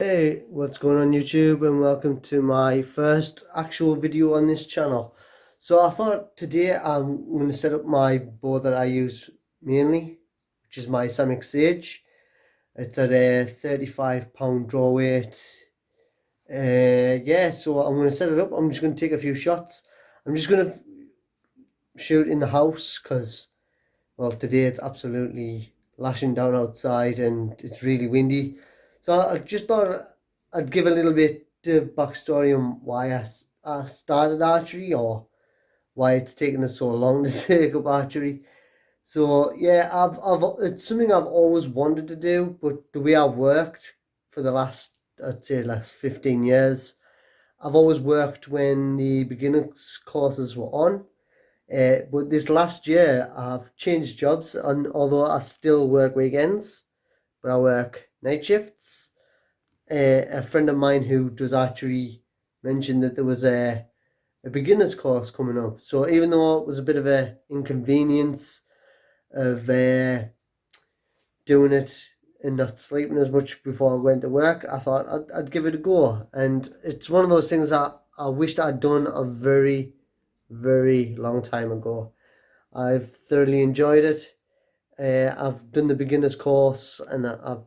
Hey, what's going on YouTube, and welcome to my first actual video on this channel. So I thought today I'm going to set up my bow that I use mainly, which is my Samick Sage. It's at a 35-pound draw weight. Yeah, so I'm going to set it up. I'm just going to take a few shots. I'm just going to shoot in the house because, well, today it's absolutely lashing down outside and it's really windy. So I just thought I'd give a little bit of backstory on why I started archery, or why it's taken us so long to take up archery. So yeah, it's something I've always wanted to do, but the way I've worked for the last, I'd say, last 15 years, I've always worked when the beginners courses were on. But this last year, I've changed jobs, and although I still work weekends, but I work night shifts. A friend of mine who does archery mentioned that there was a beginner's course coming up. So even though it was a bit of an inconvenience of doing it and not sleeping as much before I went to work, I thought I'd give it a go. And it's one of those things that I wished I'd done a very, very long time ago. I've thoroughly enjoyed it. I've done the beginner's course, and I've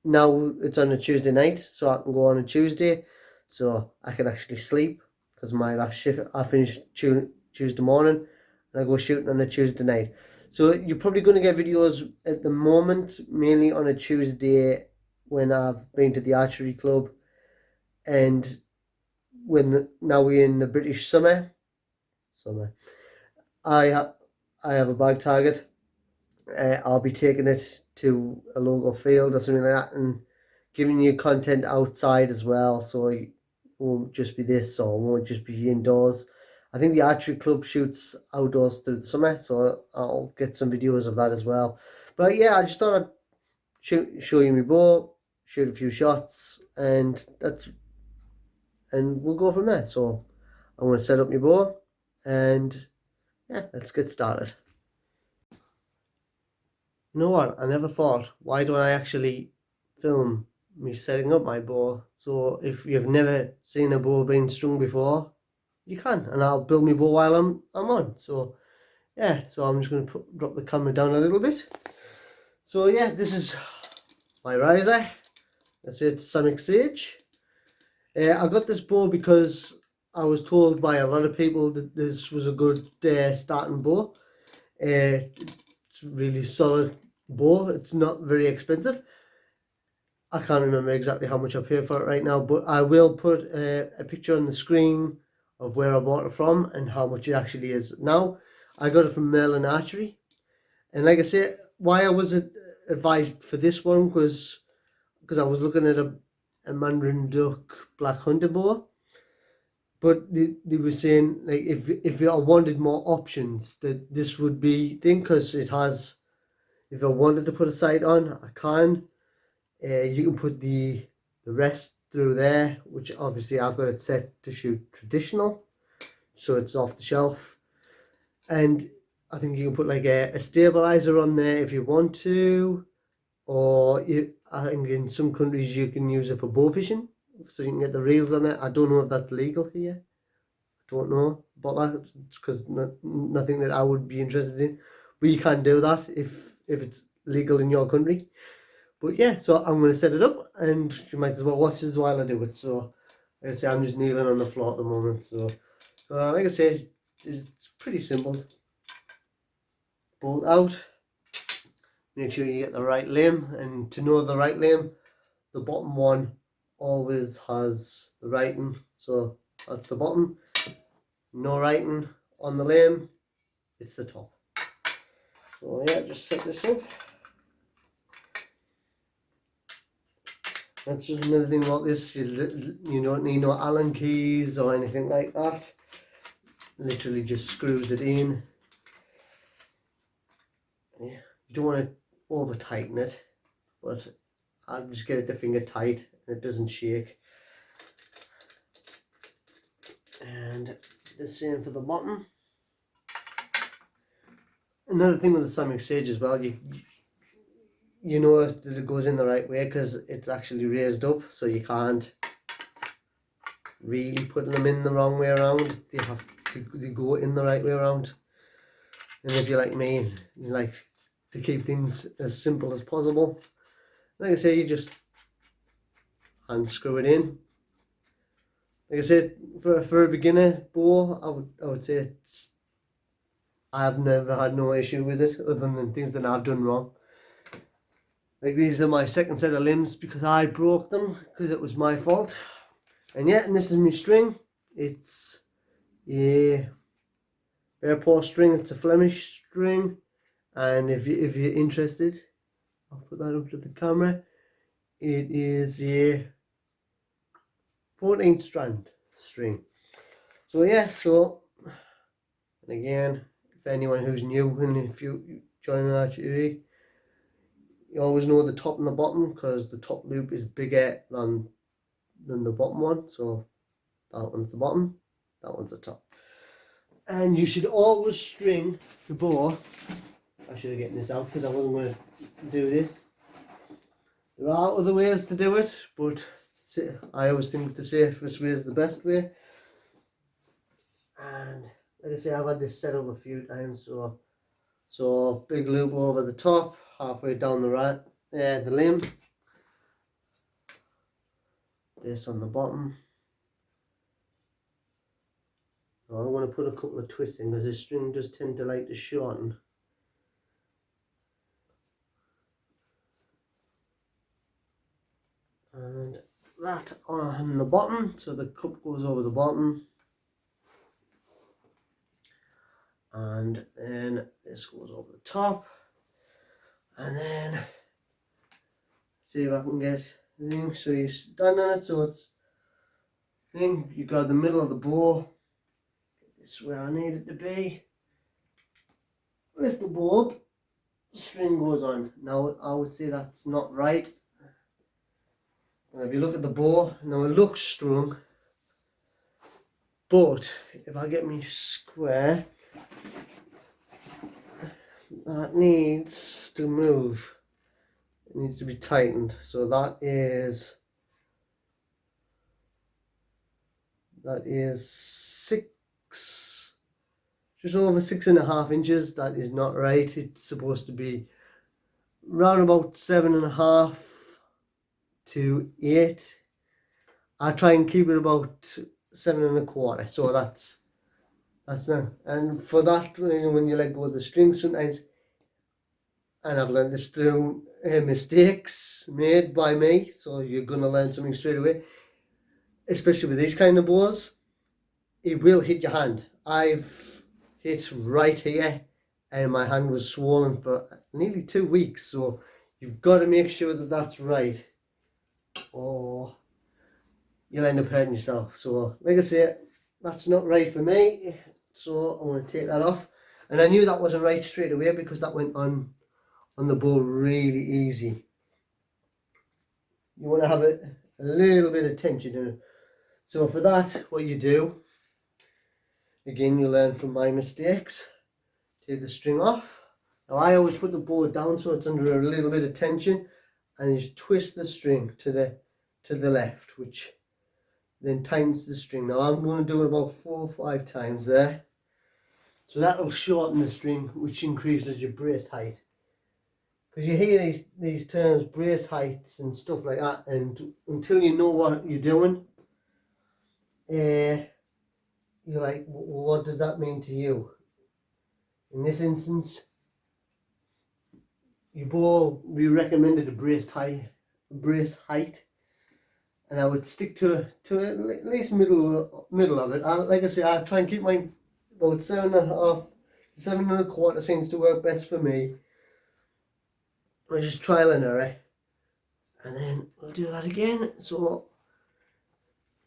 now it's on a Tuesday night, so I can go on a Tuesday, so I can actually sleep because my last shift I finished Tuesday morning, and I go shooting on a Tuesday night. So you're probably going to get videos at the moment, mainly on a Tuesday when I've been to the archery club, and now we're in the British summer. I I have a bag target. I'll be taking it to a local field or something like that, and giving you content outside as well. So it won't just be this, or it won't just be indoors. I think the archery club shoots outdoors through the summer, so I'll get some videos of that as well. But yeah, I just thought I'd show you my bow, shoot a few shots, and we'll go from there. So I'm going to set up my bow, and yeah, let's get started. You know what? I never thought, why don't I actually film me setting up my bow? So if you've never seen a bow being strung before, you can, and I'll build my bow while I'm on. So yeah, so I'm just going to drop the camera down a little bit. So yeah, this is my riser. That's it, Samick Sage. I got this bow because I was told by a lot of people that this was a good starting bow. It's really solid bow. It's not very expensive. I can't remember exactly how much I paid for it right now, but I will put a picture on the screen of where I bought it from and how much it actually is. Now, I got it from Merlin Archery, and like I said, why I was advised for this one was because I was looking at a Mandarin Duck Black Hunter bow, but they were saying, like, if I wanted more options, that this would be thing, because it has, if I wanted to put a sight on, I can. You can put the rest through there, which obviously I've got it set to shoot traditional, so it's off the shelf. And I think you can put like a stabilizer on there if you want to, or I think in some countries you can use it for bow fishing, so you can get the reels on it. I don't know if that's legal here. I don't know about that, because nothing that I would be interested in. But you can do that if it's legal in your country. But yeah, so I'm going to set it up, and you might as well watch this while I do it. So, like I say, I'm just kneeling on the floor at the moment. So like I say, it's pretty simple. Bolt out. Make sure you get the right limb, and to know the right limb, the bottom one always has the writing. So that's the bottom. No writing on the limb, it's the top. So yeah, just set this up. That's just another thing about this, you don't need no Allen keys or anything like that. Literally just screws it in. Yeah, you don't want to over tighten it, but I'll just get it the finger tight and it doesn't shake. And the same for the bottom. Another thing with the Samick Sage as well, you know that it goes in the right way because it's actually raised up, so you can't really put them in the wrong way around. They have to go in the right way around. And if you're like me, you like to keep things as simple as possible, like I say, you just hand screw it in. Like I said, for a beginner bow, I would say I've never had no issue with it, other than things that I've done wrong. Like these are my second set of limbs because I broke them because it was my fault. And yeah, and this is my string. It's a Bearpaw string. It's a Flemish string. And if you're interested, I'll put that up to the camera. It is a 14 strand string. So yeah, so, and again, if anyone who's new and if you join Archery, you always know the top and the bottom because the top loop is bigger than the bottom one. So that one's the bottom, that one's the top. And you should always string the bow. I should have gotten this out because I wasn't going to do this. There are other ways to do it, but I always think the safest way is the best way. And like I say, I've had this set up a few times. So big loop over the top, halfway down the limb. This on the bottom. Now I want to put a couple of twists in because this string does tend to like to shorten. And that on the bottom, so the cup goes over the bottom. And then this goes over the top. And then, see if I can get the thing. So you stand on it, so it's thing, you grab the middle of the bow. This is where I need it to be. Lift the bow up, the string goes on. Now I would say that's not right. And if you look at the bow, now it looks strung, but if I get me square, that needs to move. It needs to be tightened. So that is just over 6.5 inches. That is not right. It's supposed to be round about 7.5 to 8. I try and keep it about 7.25. So that's not. And for that, when you let go of the string, sometimes, and I've learned this through mistakes made by me. So you're gonna learn something straight away, especially with these kind of bows. It will hit your hand. I've hit right here and my hand was swollen for nearly 2 weeks. So you've got to make sure that that's right, or you'll end up hurting yourself. So like I say, that's not right for me. So I'm going to take that off. And I knew that wasn't right straight away because that went on the bow really easy. You want to have a little bit of tension in it. So for that, what you do, again, you learn from my mistakes. Take the string off. Now I always put the bow down so it's under a little bit of tension, and you just twist the string to the left, which then tightens the string. Now I'm going to do it about 4 or 5 times there. So that will shorten the string, which increases your brace height. Because you hear these terms, brace heights and stuff like that, and until you know what you're doing, you're like, well, what does that mean to you? In this instance, your bow, we recommended a brace height, and I would stick to at least middle of it. Like I say, I try and keep mine about 7.5, 7.25 seems to work best for me. I just trial and error, and then we'll do that again. So,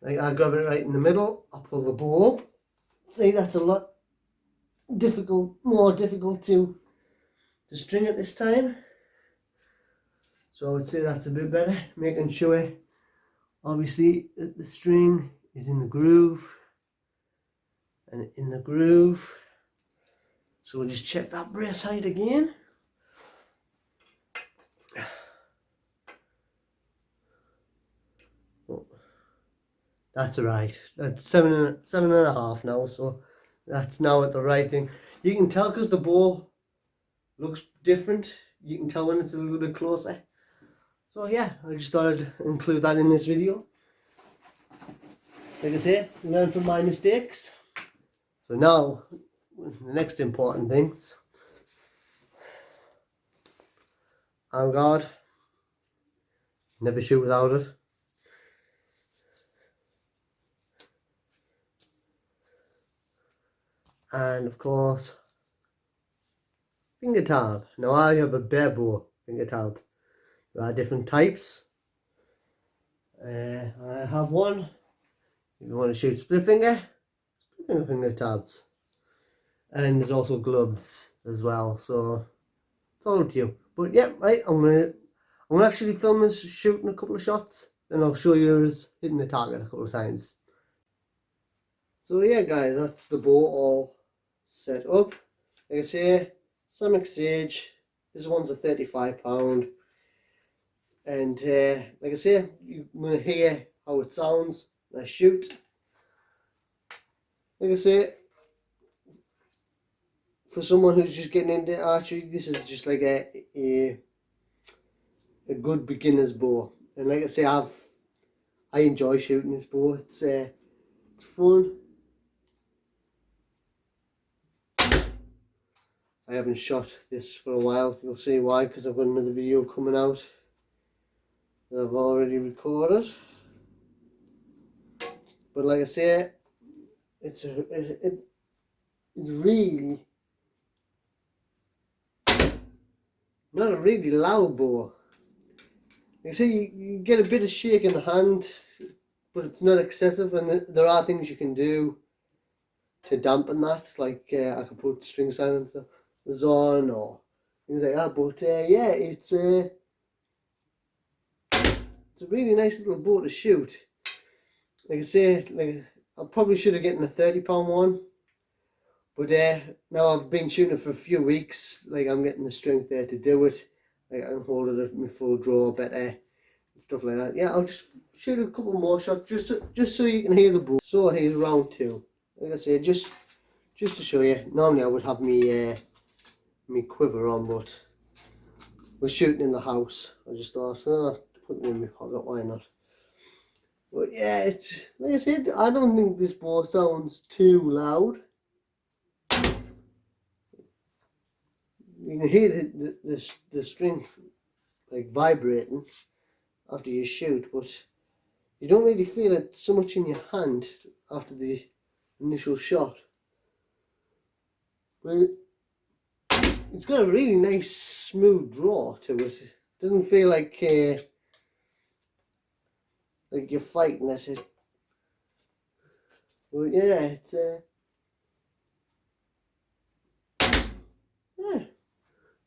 like, I grab it right in the middle, I pull the bow up. See, that's a lot more difficult to string at this time. So I would say that's a bit better, making sure obviously that the string is in the groove and in the groove. So we'll just check that brace height again. That's right. That's seven and a half now, so that's now at the right thing. You can tell because the bow looks different. You can tell when it's a little bit closer. So yeah, I just thought I'd include that in this video. Like I say, learn from my mistakes. So now, the next important things. On guard. Never shoot without it. And of course, finger tab. Now I have a bare bow finger tab. There are different types. I have one. If you want to shoot split finger finger tabs. And there's also gloves as well. So it's all up to you. But yeah, right. I'm gonna actually film us shooting a couple of shots. Then I'll show you us hitting the target a couple of times. So yeah, guys, that's the bow all set up. Like I say, Samick Sage. This one's a £35, and like I say, you're gonna hear how it sounds when I shoot. Like I say, for someone who's just getting into archery, this is just like a good beginner's bow. And like I say, I enjoy shooting this bow. It's fun. I haven't shot this for a while. You'll see why, because I've got another video coming out that I've already recorded. But like I say, it's really not a really loud bow. You see, you get a bit of shake in the hand, but it's not excessive, and there are things you can do to dampen that. Like I could put string silencers on or things like that. But yeah, it's a really nice little bow to shoot. Like I say, like I probably should have gotten a £30 one, but now I've been shooting it for a few weeks. Like I'm getting the strength there to do it. Like I can hold it at my full draw better and stuff like that. Yeah, I'll just shoot a couple more shots just so you can hear the bow. So here's round two. Like I say, just to show you. Normally I would have me me quiver on, but we're shooting in the house. I just thought, put them in my pocket. Why not? But yeah, it's like I said. I don't think this bow sounds too loud. You can hear the string like vibrating after you shoot, but you don't really feel it so much in your hand after the initial shot. But it's got a really nice smooth draw to it. It doesn't feel like you're fighting at it. But yeah, it's yeah.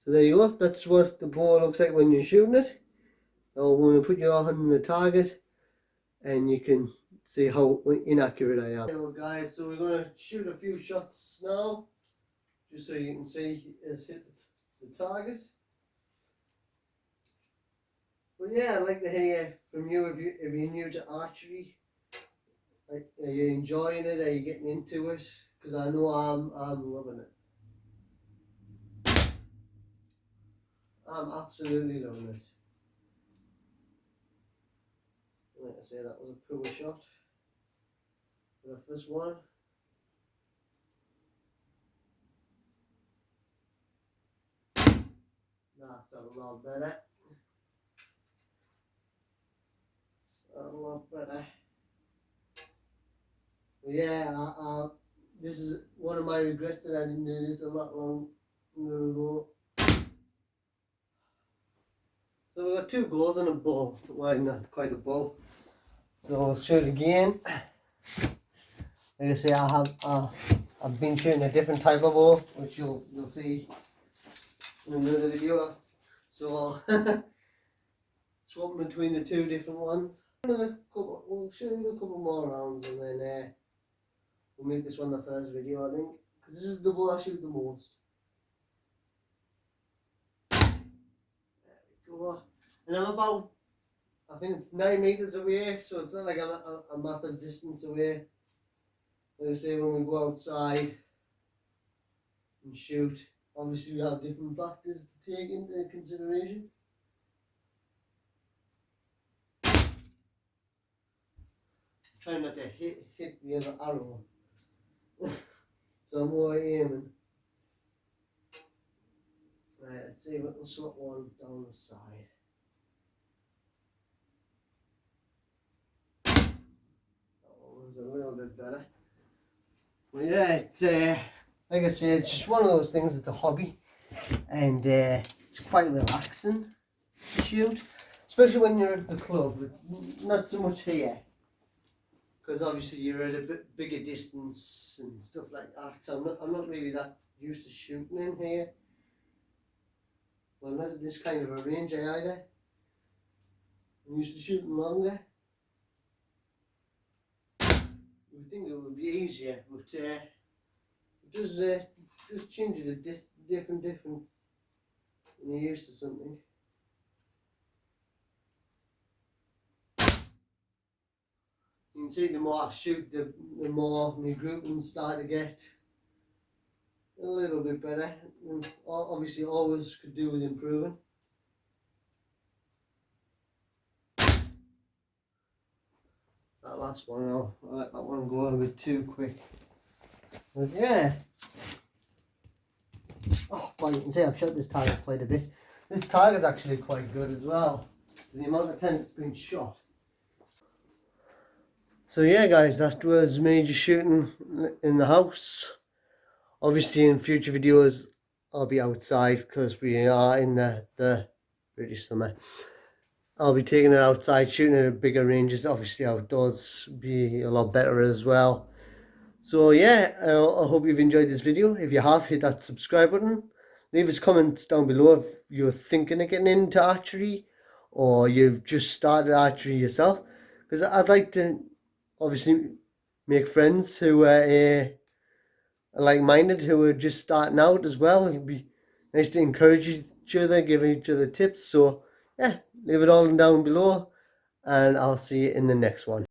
So there you go. That's what the ball looks like when you're shooting it. Now I'm going to put your hand on the target, and you can see how inaccurate I am. Hello guys, so we're going to shoot a few shots now, just so you can see it's hit the target. But yeah, I'd like to hear from you if you're new to archery. Like, are you enjoying it? Are you getting into it? Because I know I'm loving it. I'm absolutely loving it. Like I say, that was a poor shot for the first one. That's a lot better. A lot better. But yeah, this is one of my regrets that I didn't do this a lot longer ago. So we've got two goals and a ball. Well, not quite a ball. So I'll shoot it again. Like I say, I've been shooting a different type of bow, which you'll see in another video. So swapping between the two different ones. We'll show you a couple more rounds, and then we'll make this one the first video, I think, because this is the bow I shoot the most. There we go. And I'm about I think it's 9 meters away, so it's not like a massive distance away. Like I say, when we go outside and shoot, obviously we have different factors to take into consideration. Trying not to hit the other arrow. So I'm more aiming. Right, let's see if we can slot one down the side. That one's a little bit better. Well, yeah, it's like I said, it's just one of those things. It's a hobby, and it's quite relaxing to shoot, especially when you're at the club. Not so much here, because obviously you're at a bit bigger distance and stuff like that. So I'm not really that used to shooting in here. Well, not at this kind of a range either. I'm used to shooting longer. You would think it would be easier, but it does change the difference when you're used to something. You can see the more I shoot, the more my groupings start to get a little bit better. And obviously always could do with improving. That last one, I'll let that one go a bit too quick. But yeah. Oh, well, you can see I've shot this target quite a bit. This target's actually quite good as well. The amount of times it's been shot. So yeah guys, that was me just shooting in the house. Obviously in future videos I'll be outside because we are in the British summer. I'll be taking it outside, shooting at bigger ranges. Obviously outdoors be a lot better as well. So yeah, I hope you've enjoyed this video. If you have, hit that subscribe button. Leave us comments down below if you're thinking of getting into archery or you've just started archery yourself. Because I'd like to obviously make friends who are like-minded, who are just starting out as well. It'd be nice to encourage each other, give each other tips. So yeah, leave it all down below and I'll see you in the next one.